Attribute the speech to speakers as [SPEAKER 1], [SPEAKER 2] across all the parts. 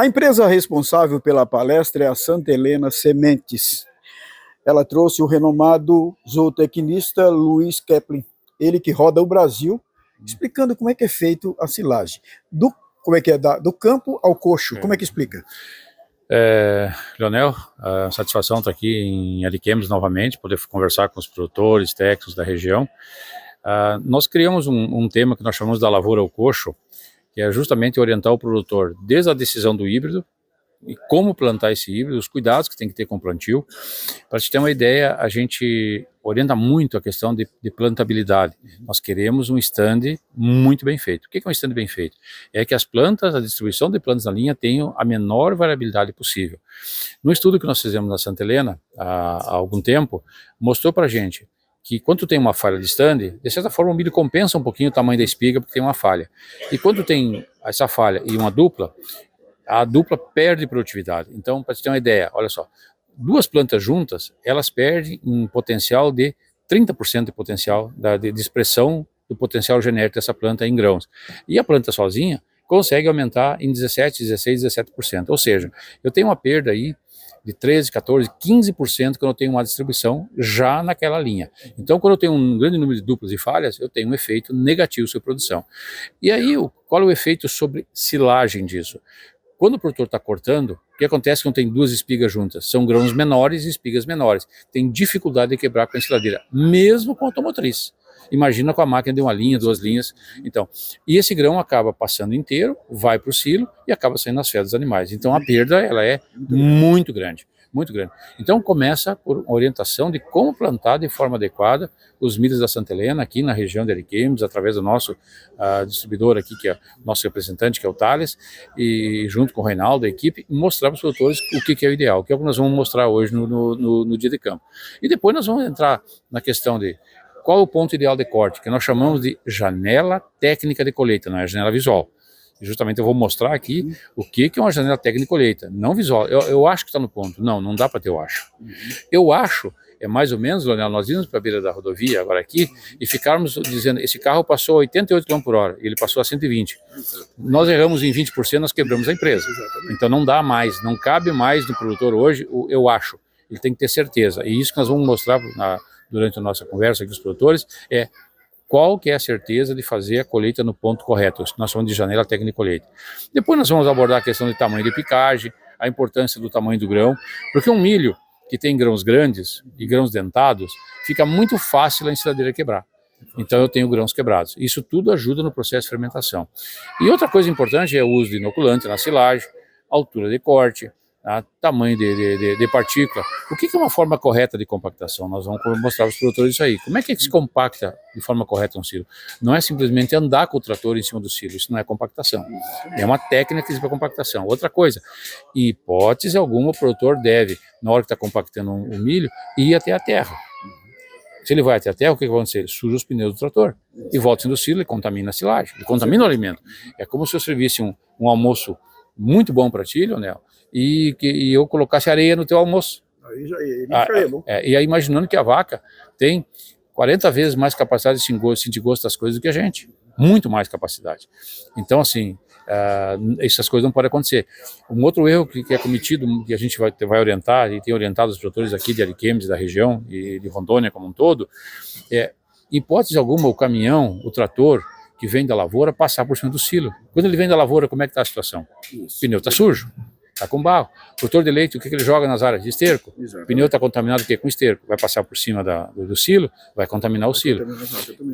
[SPEAKER 1] A empresa responsável pela palestra é a Santa Helena Sementes. Ela trouxe o renomado zootecnista Luiz Keplin, ele que roda o Brasil, explicando como é que é feito a silagem. Do campo ao coxo, como é que explica?
[SPEAKER 2] Leonel, a satisfação estar aqui em Ariquemes novamente, poder conversar com os produtores, técnicos da região. Nós criamos um tema que nós chamamos da lavoura ao coxo, que é justamente orientar o produtor desde a decisão do híbrido, e como plantar esse híbrido, os cuidados que tem que ter com o plantio. Para te ter uma ideia, a gente orienta muito a questão de plantabilidade. Nós queremos um stand muito bem feito. O que é um stand bem feito? É que as plantas, a distribuição de plantas na linha tenham a menor variabilidade possível. No estudo que nós fizemos na Santa Helena, há algum tempo, mostrou para a gente que quando tem uma falha de stand, de certa forma o milho compensa um pouquinho o tamanho da espiga porque tem uma falha. E quando tem essa falha e uma dupla, a dupla perde produtividade. Então, para você ter uma ideia, olha só, duas plantas juntas, elas perdem um potencial de 30% de potencial de expressão do potencial genético dessa planta em grãos. E a planta sozinha consegue aumentar em 17, 16, 17%. Ou seja, eu tenho uma perda aí de 13, 14, 15% quando eu tenho uma distribuição já naquela linha. Então, quando eu tenho um grande número de duplas e falhas, eu tenho um efeito negativo sobre a produção. E aí, qual é o efeito sobre silagem disso? Quando o produtor está cortando, o que acontece quando tem duas espigas juntas? São grãos menores e espigas menores. Tem dificuldade de quebrar com a ensiladeira, mesmo com a automotriz. Imagina com a máquina de uma linha, duas linhas. Então, e esse grão acaba passando inteiro, vai para o silo e acaba saindo nas fezes dos animais. Então a perda ela é muito grande. Muito grande. Então começa por orientação de como plantar de forma adequada os milhos da Santa Helena aqui na região de Ariquemes, através do nosso distribuidor aqui, que é o nosso representante, que é o Thales, e junto com o Reinaldo, a equipe, mostrar para os produtores o que é o ideal, que é o que nós vamos mostrar hoje no dia de campo. E depois nós vamos entrar na questão de qual é o ponto ideal de corte, que nós chamamos de janela técnica de colheita, não é janela visual. Justamente eu vou mostrar aqui o que é uma janela técnica de colheita, não visual. Eu acho que está no ponto. Não dá para ter eu acho. Eu acho, é mais ou menos, Leonel, nós íamos para a beira da rodovia, agora aqui, e ficarmos dizendo, esse carro passou a 88 km por hora, e ele passou a 120. Nós erramos em 20%, nós quebramos a empresa. Então não dá mais, não cabe mais no produtor hoje, eu acho. Ele tem que ter certeza. E isso que nós vamos mostrar durante a nossa conversa aqui com os produtores, é qual que é a certeza de fazer a colheita no ponto correto, nós chamamos de janela técnica de colheita. Depois nós vamos abordar a questão de tamanho de picagem, a importância do tamanho do grão, porque um milho que tem grãos grandes e grãos dentados, fica muito fácil a ensiladeira quebrar. Então eu tenho grãos quebrados. Isso tudo ajuda no processo de fermentação. E outra coisa importante é o uso de inoculante na silagem, altura de corte, tamanho de partícula. O que é uma forma correta de compactação? Nós vamos mostrar para os produtores isso aí. Como é que se compacta de forma correta um silo? Não é simplesmente andar com o trator em cima do silo, isso não é compactação. É uma técnica para compactação. Outra coisa, em hipótese alguma, o produtor deve, na hora que está compactando o milho, ir até a terra. Se ele vai até a terra, o que vai acontecer? Ele suja os pneus do trator e volta do silo e contamina a silagem, ele contamina o alimento. É como se eu servisse um almoço muito bom para ti, Leonel, e eu colocasse areia no teu almoço.
[SPEAKER 1] Aí já ia bom.
[SPEAKER 2] E aí imaginando que a vaca tem 40 vezes mais capacidade de sentir gosto das coisas do que a gente. Muito mais capacidade. Então, assim, essas coisas não podem acontecer. Um outro erro que é cometido, que a gente vai orientar, e tem orientado os produtores aqui de Ariquemes, da região, e de Rondônia como um todo, em hipótese alguma, o caminhão, o trator, que vem da lavoura, passar por cima do silo. Quando ele vem da lavoura, como é que está a situação? O pneu está sujo, está com barro. O produtor de leite, o que ele joga nas áreas? De esterco. Exatamente. O pneu está contaminado com esterco. Vai passar por cima do silo, vai contaminar o silo.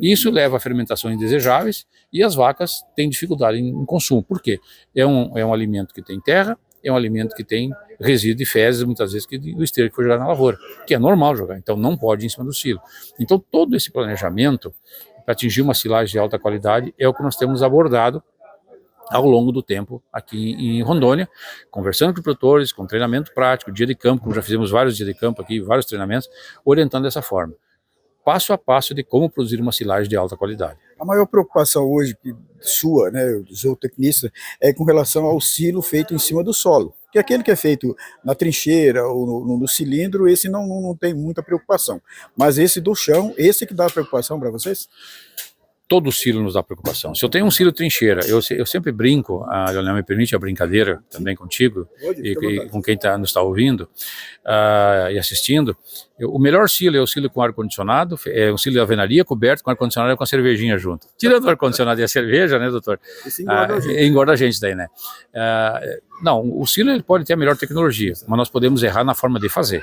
[SPEAKER 2] Isso leva a fermentações indesejáveis e as vacas têm dificuldade em consumo. Por quê? É um alimento que tem terra, é um alimento que tem resíduo de fezes, muitas vezes, do esterco que foi jogado na lavoura, que é normal jogar, então não pode ir em cima do silo. Então todo esse planejamento para atingir uma silagem de alta qualidade é o que nós temos abordado ao longo do tempo aqui em Rondônia, conversando com os produtores, com treinamento prático, dia de campo, como já fizemos vários dias de campo aqui, vários treinamentos, orientando dessa forma, passo a passo de como produzir uma silagem de alta qualidade.
[SPEAKER 1] A maior preocupação hoje sua, né, do zootecnista, é com relação ao silo feito em cima do solo. Porque aquele que é feito na trincheira ou no cilindro, esse não tem muita preocupação. Mas esse do chão, esse que dá preocupação para vocês?
[SPEAKER 2] todo silo nos dá preocupação. Se eu tenho um silo trincheira, eu sempre brinco, Leonel, me permite a brincadeira também contigo e com quem nos está ouvindo e assistindo. O melhor silo é o silo com ar-condicionado, é um silo de alvenaria coberto com ar-condicionado e com a cervejinha junto. Tirando o ar-condicionado e a cerveja, né, doutor?
[SPEAKER 1] Isso engorda,
[SPEAKER 2] engorda a gente daí, né? Não, o silo ele pode ter a melhor tecnologia, mas nós podemos errar na forma de fazer.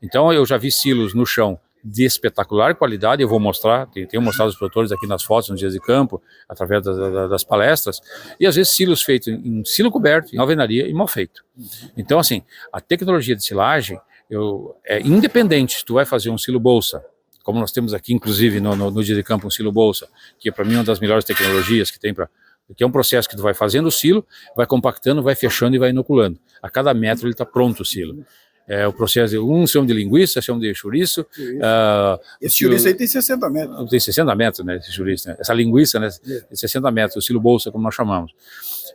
[SPEAKER 2] Então eu já vi silos no chão de espetacular qualidade, eu vou mostrar, tenho mostrado aos produtores aqui nas fotos, nos dias de campo, através das palestras, e às vezes silos feitos em silo coberto, em alvenaria e mal feito. Então assim, a tecnologia de silagem, é independente se tu vai fazer um silo bolsa, como nós temos aqui inclusive no dia de campo um silo bolsa, que é para mim uma das melhores tecnologias que tem que é um processo que tu vai fazendo o silo, vai compactando, vai fechando e vai inoculando. A cada metro ele está pronto o silo. O processo chama de linguiça, chama de chouriço.
[SPEAKER 1] Esse chouriço aí tem 60 metros.
[SPEAKER 2] Tem 60 metros, né, esse chouriço, né? Essa linguiça, né, 60 metros, o silo bolsa, como nós chamamos.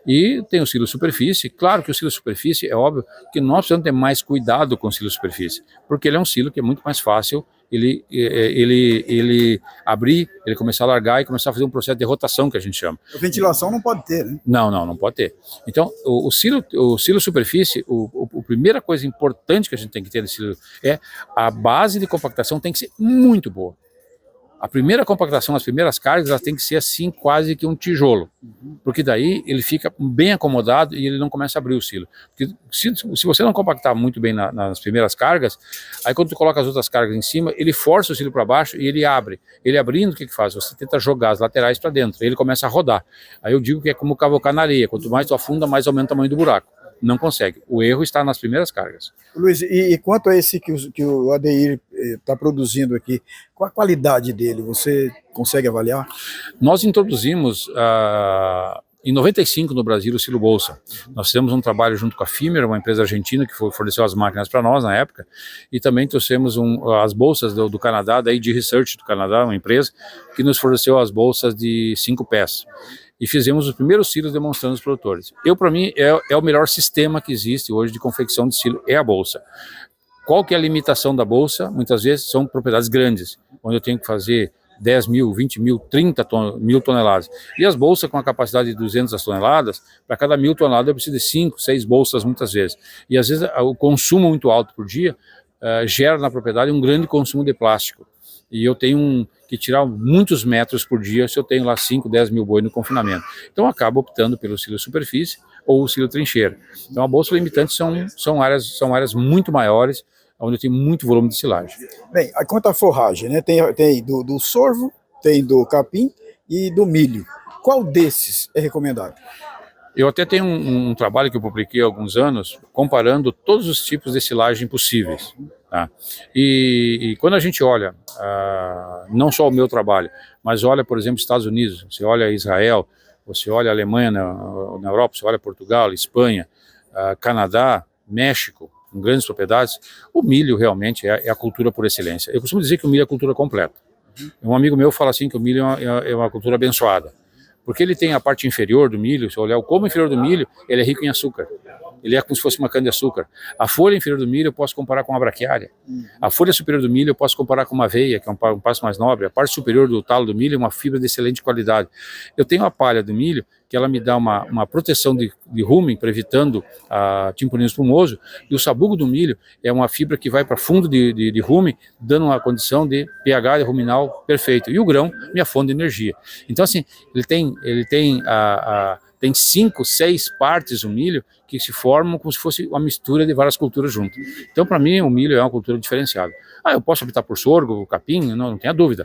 [SPEAKER 2] E tem o silo superfície. Claro que o silo superfície, é óbvio que nós precisamos ter mais cuidado com o silo superfície, porque ele é um silo que é muito mais fácil ele abrir, ele começar a largar e começar a fazer um processo de rotação que a gente chama.
[SPEAKER 1] A ventilação não pode ter, né?
[SPEAKER 2] Não pode ter. Então, o silo superfície, a primeira coisa importante que a gente tem que ter nesse silo é a base de compactação tem que ser muito boa. A primeira compactação, as primeiras cargas, elas têm que ser assim, quase que um tijolo. Porque daí ele fica bem acomodado e ele não começa a abrir o silo. Porque se você não compactar muito bem nas primeiras cargas, aí quando tu coloca as outras cargas em cima, ele força o silo para baixo e ele abre. Ele abrindo, o que faz? Você tenta jogar as laterais para dentro, ele começa a rodar. Aí eu digo que é como cavocar na areia. Quanto mais tu afunda, mais aumenta o tamanho do buraco. Não consegue. O erro está nas primeiras cargas.
[SPEAKER 1] Luiz, e quanto a esse que o Adeir está produzindo aqui, qual a qualidade dele? Você consegue avaliar?
[SPEAKER 2] Nós introduzimos em 95 no Brasil o silo bolsa. Nós fizemos um trabalho junto com a Fimer, uma empresa argentina que forneceu as máquinas para nós na época, e também trouxemos as bolsas do Canadá, da AD Research do Canadá, uma empresa que nos forneceu as bolsas de 5 pés. E fizemos os primeiros silos demonstrando os produtores. Para mim, é o melhor sistema que existe hoje de confecção de silo, é a bolsa. Qual que é a limitação da bolsa? Muitas vezes são propriedades grandes, onde eu tenho que fazer 10 mil, 20 mil, 30 mil toneladas. E as bolsas com a capacidade de 200 toneladas, para cada 1000 toneladas eu preciso de 5, 6 bolsas muitas vezes. E às vezes o consumo muito alto por dia gera na propriedade um grande consumo de plástico. E eu tenho que tirar muitos metros por dia se eu tenho lá 5, 10 mil boi no confinamento. Então eu acabo optando pelo silo superfície ou o silo trincheira. Então a bolsa limitante são áreas muito maiores, onde eu tenho muito volume de silagem.
[SPEAKER 1] Bem, quanto à forragem, né? Tem do sorvo, tem do capim e do milho. Qual desses é recomendado?
[SPEAKER 2] Eu até tenho um trabalho que eu publiquei há alguns anos, comparando todos os tipos de silagem possíveis. Tá? E quando a gente olha, não só o meu trabalho, mas olha, por exemplo, Estados Unidos, você olha Israel, você olha a Alemanha na Europa, você olha Portugal, Espanha, Canadá, México, com grandes propriedades, o milho realmente é a cultura por excelência. Eu costumo dizer que o milho é a cultura completa. Um amigo meu fala assim que o milho é uma cultura abençoada, porque ele tem a parte inferior do milho, se olhar o como inferior do milho, ele é rico em açúcar. Ele é como se fosse uma cana-de-açúcar. A folha inferior do milho eu posso comparar com a braquiária. A folha superior do milho eu posso comparar com uma aveia, que é um passo mais nobre. A parte superior do talo do milho é uma fibra de excelente qualidade. Eu tenho a palha do milho, que ela me dá uma proteção de rumen, para evitando a timpanizo espumoso, e o sabugo do milho é uma fibra que vai para fundo de rumen, dando uma condição de pH ruminal perfeito. E o grão, minha fonte de energia. Então assim, ele tem 5, 6 partes o milho que se formam como se fosse uma mistura de várias culturas junto. Então, para mim, o milho é uma cultura diferenciada. Eu posso optar por sorgo, capim, não tenha dúvida.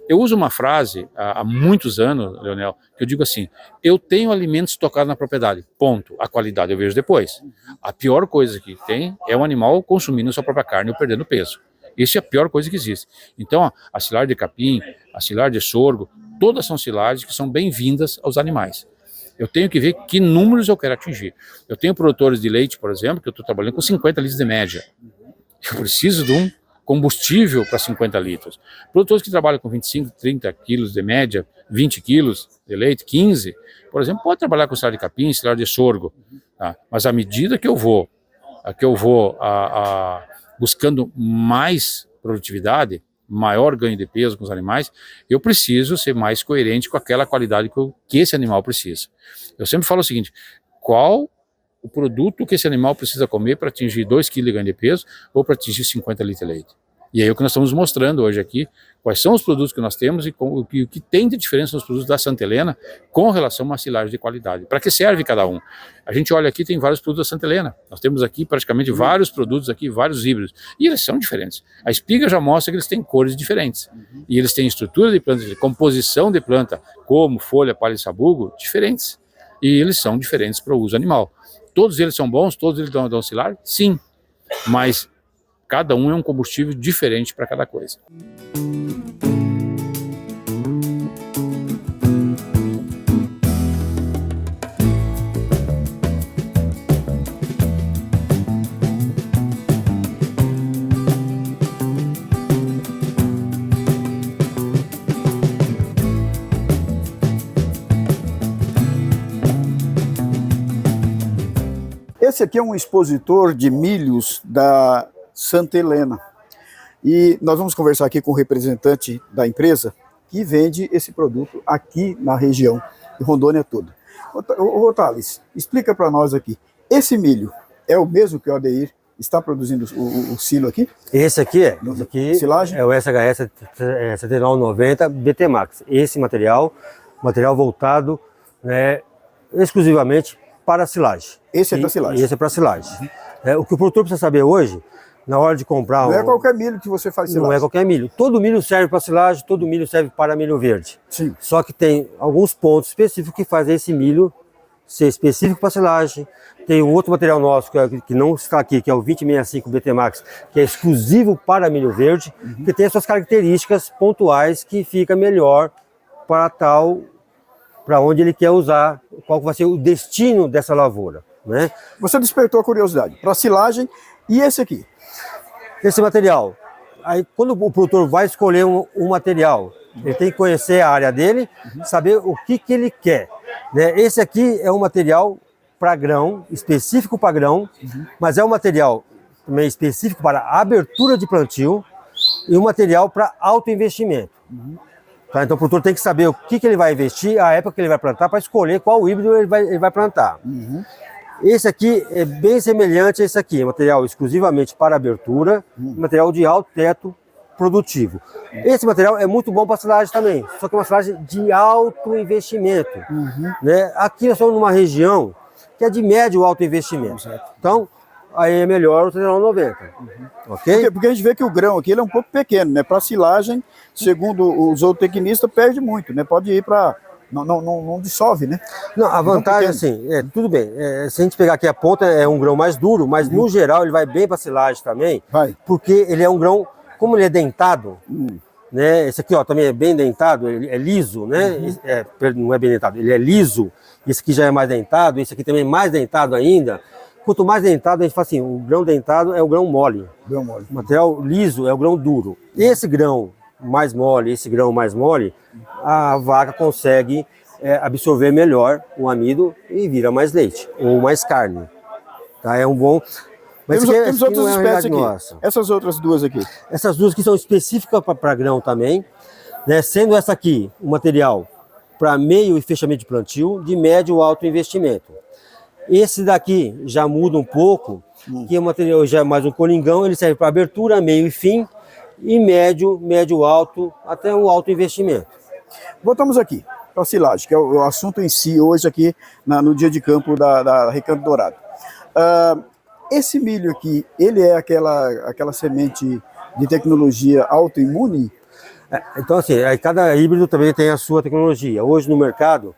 [SPEAKER 2] Eu uso uma frase há muitos anos, Leonel, que eu digo assim: eu tenho alimentos estocados na propriedade, ponto. A qualidade eu vejo depois. A pior coisa que tem é um animal consumindo sua própria carne ou perdendo peso. Isso é a pior coisa que existe. Então, a silagem de capim, a silagem de sorgo, todas são silagens que são bem-vindas aos animais. Eu tenho que ver que números eu quero atingir. Eu tenho produtores de leite, por exemplo, que eu estou trabalhando com 50 litros de média. Eu preciso de um combustível para 50 litros. Produtores que trabalham com 25, 30 quilos de média, 20 quilos de leite, 15, por exemplo, pode trabalhar com silagem de capim, silagem de sorgo. Tá? Mas à medida que eu vou buscando mais produtividade, maior ganho de peso com os animais, eu preciso ser mais coerente com aquela qualidade que esse animal precisa. Eu sempre falo o seguinte, qual o produto que esse animal precisa comer para atingir 2 kg de ganho de peso ou para atingir 50 litros de leite? E aí é o que nós estamos mostrando hoje aqui, quais são os produtos que nós temos e o que tem de diferença nos produtos da Santa Helena com relação a uma silagem de qualidade. Para que serve cada um? A gente olha aqui, tem vários produtos da Santa Helena. Nós temos aqui praticamente vários produtos aqui, vários híbridos. E eles são diferentes. A espiga já mostra que eles têm cores diferentes. E eles têm estrutura de planta, composição de planta, como folha, palha e sabugo, diferentes. E eles são diferentes para o uso animal. Todos eles são bons? Todos eles dão silagem? Sim. Mas cada um é um combustível diferente para cada coisa.
[SPEAKER 1] Esse aqui é um expositor de milhos da Santa Helena. E nós vamos conversar aqui com o representante da empresa que vende esse produto aqui na região de Rondônia toda. Ô Thales, explica para nós aqui, esse milho é o mesmo que o Aldeir está produzindo o silo aqui?
[SPEAKER 3] Esse aqui
[SPEAKER 1] silagem?
[SPEAKER 3] É o SHS 7990 BT Max. Esse material voltado, né, exclusivamente para silagem.
[SPEAKER 1] Esse é para silagem?
[SPEAKER 3] Esse é para silagem. O que o produtor precisa saber hoje, na hora de comprar...
[SPEAKER 1] Não é qualquer milho que você faz silagem.
[SPEAKER 3] Não é qualquer milho. Todo milho serve para silagem, todo milho serve para milho verde.
[SPEAKER 1] Sim.
[SPEAKER 3] Só que tem alguns pontos específicos que fazem esse milho ser específico para silagem. Tem um outro material nosso que não está aqui, que é o 2065 BT Max, que é exclusivo para milho verde, que tem as suas características pontuais que fica melhor para onde ele quer usar, qual vai ser o destino dessa lavoura, né?
[SPEAKER 1] Você despertou a curiosidade para silagem e esse aqui?
[SPEAKER 3] Esse material, aí quando o produtor vai escolher um material, ele tem que conhecer a área dele, saber o que ele quer, né? Esse aqui é um material para grão, específico para grão, mas é um material também específico para abertura de plantio e um material para alto investimento. Tá? Então o produtor tem que saber o que ele vai investir, a época que ele vai plantar, para escolher qual híbrido ele vai plantar. Esse aqui é bem semelhante a esse aqui, é material exclusivamente para abertura, material de alto teto produtivo. Esse material é muito bom para silagem também, só que é uma silagem de alto investimento. Né? Aqui nós estamos numa região que é de médio alto investimento. Então, aí é melhor o 3990. Ok?
[SPEAKER 1] Porque a gente vê que o grão aqui ele é um pouco pequeno, né? Para silagem, segundo os zootecnistas, perde muito, né? Pode ir para... Não dissolve, né?
[SPEAKER 3] Não, a vantagem, assim, tudo bem. Se a gente pegar aqui a ponta, é um grão mais duro, mas no geral ele vai bem para silagem também, porque ele é um grão, como ele é dentado, né? Esse aqui, ó, também é bem dentado, ele é liso, né? Não é bem dentado, ele é liso. Esse aqui já é mais dentado, esse aqui também é mais dentado ainda. Quanto mais dentado, a gente fala assim, o grão dentado é o grão mole.
[SPEAKER 1] Grão mole.
[SPEAKER 3] O material liso é o grão duro. Esse grão mais mole, esse grão mais mole, a vaca consegue absorver melhor o amido e vira mais leite, ou mais carne. Tá? É um bom... Mas
[SPEAKER 1] temos outras espécies aqui. Nossa. Essas outras duas aqui?
[SPEAKER 3] Essas duas que são específicas para grão também, né? Sendo essa aqui um material para meio e fechamento de plantio, de médio ou alto investimento. Esse daqui já muda um pouco, que é um material já é mais um colingão, ele serve para abertura, meio e fim, e médio alto, até um alto investimento.
[SPEAKER 1] Voltamos aqui para a silagem, que é o assunto em si hoje aqui no dia de campo da Recanto Dourado. Esse milho aqui, ele é aquela semente de tecnologia autoimune?
[SPEAKER 3] Então assim, cada híbrido também tem a sua tecnologia. Hoje no mercado,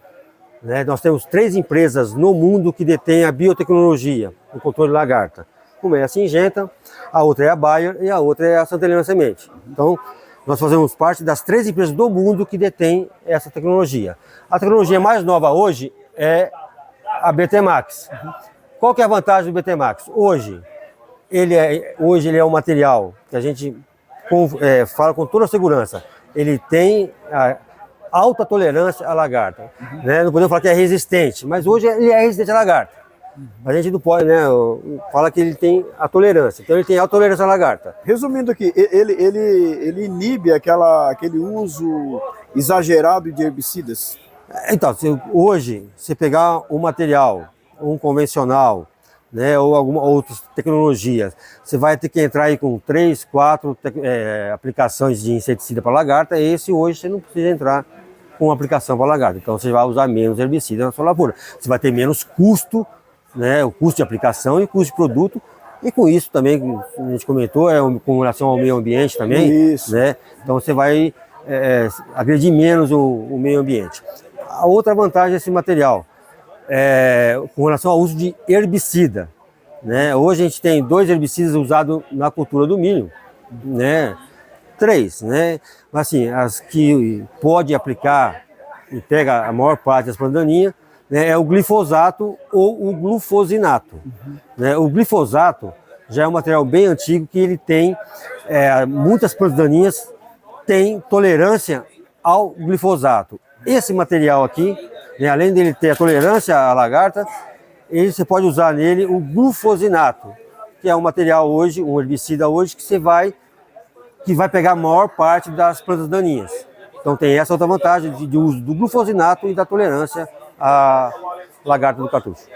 [SPEAKER 3] né, nós temos 3 empresas no mundo que detêm a biotecnologia, o controle de lagarta. Uma é a Syngenta, a outra é a Bayer e a outra é a Santa Helena Semente. Então, nós fazemos parte das 3 empresas do mundo que detêm essa tecnologia. A tecnologia mais nova hoje é a BT Max. Qual que é a vantagem do BT Max? Hoje ele é um material que a gente fala com toda a segurança. Ele tem alta tolerância à lagarta. Né? Não podemos falar que é resistente, mas hoje ele é resistente à lagarta. A gente não pode, né? Fala que ele tem a tolerância. Então ele tem a tolerância à lagarta.
[SPEAKER 1] Resumindo aqui, ele inibe aquele uso exagerado de herbicidas.
[SPEAKER 3] Então, hoje, se pegar um material, um convencional, né, ou alguma outra tecnologia, você vai ter que entrar aí com 3, 4 aplicações de inseticida para lagarta. Esse hoje você não precisa entrar com aplicação para lagarta. Então você vai usar menos herbicida na sua lavoura. Você vai ter menos custo, né, o custo de aplicação e o custo de produto. E com isso também, a gente comentou, com relação ao meio ambiente também.
[SPEAKER 1] Isso.
[SPEAKER 3] Né? Então você vai agredir menos o meio ambiente. A outra vantagem desse material com relação ao uso de herbicida, né? Hoje a gente tem 2 herbicidas usados na cultura do milho, né? 3, né? Mas assim, as que pode aplicar e pega a maior parte das plantas daninhas, né, é o glifosato ou o glufosinato. Né? O glifosato já é um material bem antigo que ele tem, muitas plantas daninhas têm tolerância ao glifosato. Esse material aqui, né, além dele ter a tolerância à lagarta, você pode usar nele o glufosinato, que é um material hoje, um herbicida hoje, que vai pegar a maior parte das plantas daninhas. Então tem essa outra vantagem de uso do glufosinato e da tolerância à lagarta do cartucho.